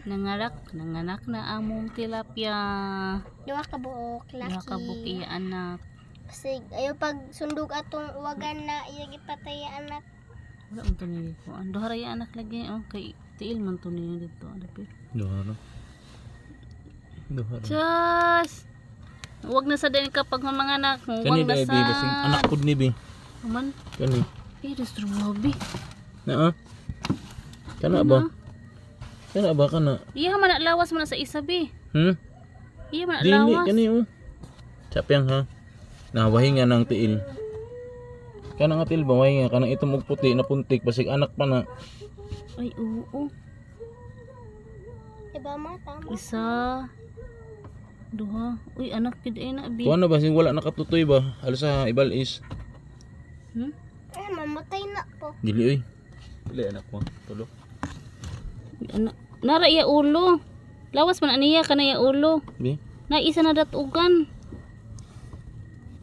Nanganak na among tilapia. Duha ka buok, laki. Duha ka buok iya anak. Sig, ayo pag sundog atong uwagan na iya gipatay anak. Wala man to ni ko. Duha ra iya anak lagi oh kay tiil man to niya dito. Dapat. Duha ra. Just. Huwag na sa din kapag mga anak. Kani Huwag na dai sa. bi kasing anak pud ni bi. Man. Kani. Diyos Robi. Naa. Kana ba? Kana ba kana? Iya man na lawas man na sa isabi. Iya man na Dili lawas. kani oh. Sapyang ha. Nawahi nga ng tiil. Kana nga tiil ba wahi nga kanang itom og puti na puntik basig anak pa na. Ay oo. Iba mata mo. Isa. Duha. Uy anak gid ay na bi. Kuha na basig wala nakatutoy ba? Halos sa ibal is. Mamatay na po. Dili oy. Dili anak mo. Tulo. Anak. Nara iya ulo. Lawas man aniya kana iya ulo. Bi. Na isa na datugan.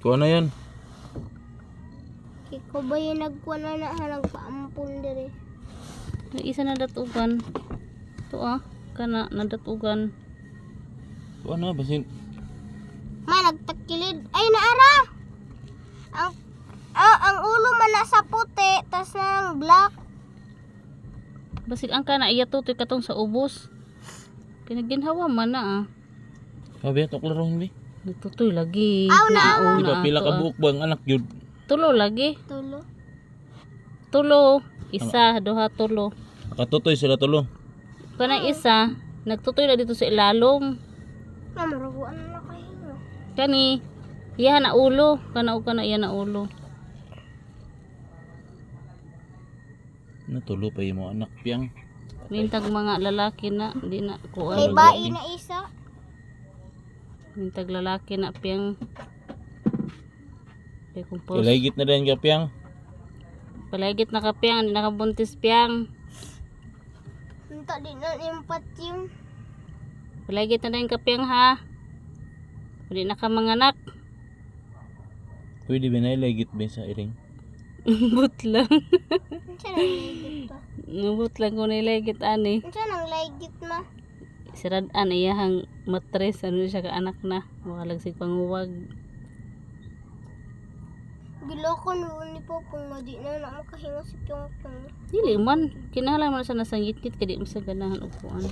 Kuha na yan. Ikaw ba yung nagkuha na nagpaampun dire? Na isa na datugan. To kana nadatugan. Kuha na basig. May nagtakilid. Ay naara. Ang ulo man nasa puti, tas nang black. Basig ang kana iya tutoy katong sa ubos. Kinaginhawa man na Sabi ato klarohin bi. Nagtutoy lagi. Aw, na. Di ba pila ka buok ba ang anak yun? Tulo lagi. Tulo. Tulo. Isa, duha, tulo. Nakatutoy sila tulo. Kana isa, nagtutoy na dito sa ilalom. Namaraguan na kayo. Kani, iya na ulo. Kana o kana iya na ulo. Natulo pa yung mga anak piyang. Mintag mga lalaki na, di na May kuan. bai na isa. Mintag lalaki na piyang. Kay kumpos. Ilaygit na rin ka piyang. Palagit na kapiyang, di nakabuntis piyang. Minta din na yung patyong. Palagit na rin kapiyang ha. Di na ka manganak. Pwede ba na ilaygit ba sa iring? But lang. Siya nang laygit pa. Nabot lang ko nilegit ani. Siya nang laygit ma. Siradaan iyahang matres ano siya ka anak na. Makalagsig panguwag. Giloko noon ni Popong nga di na makahinga si Pyong-Pyong. Dili man. Kinahanglan man sa nasanggit-git kadi mo sa ganahan upuan.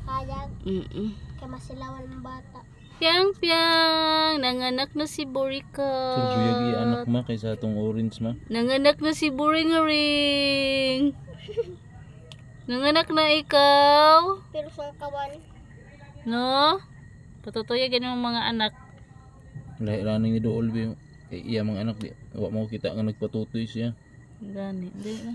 Hayag, Mm. kay masilawan ng bata. Piang piang, nanganak na si Borika. So juyagi anak ma kaysa atong orange ma. Nanganak na si Boring-ring. Nanganak na ikaw. Pero sa kawan, No? Patutuya ganyan mga anak. Lahi-raning ni Dool ba iya mga anak di. Wa mo kita nga nagpatutoy siya. Gani, di na.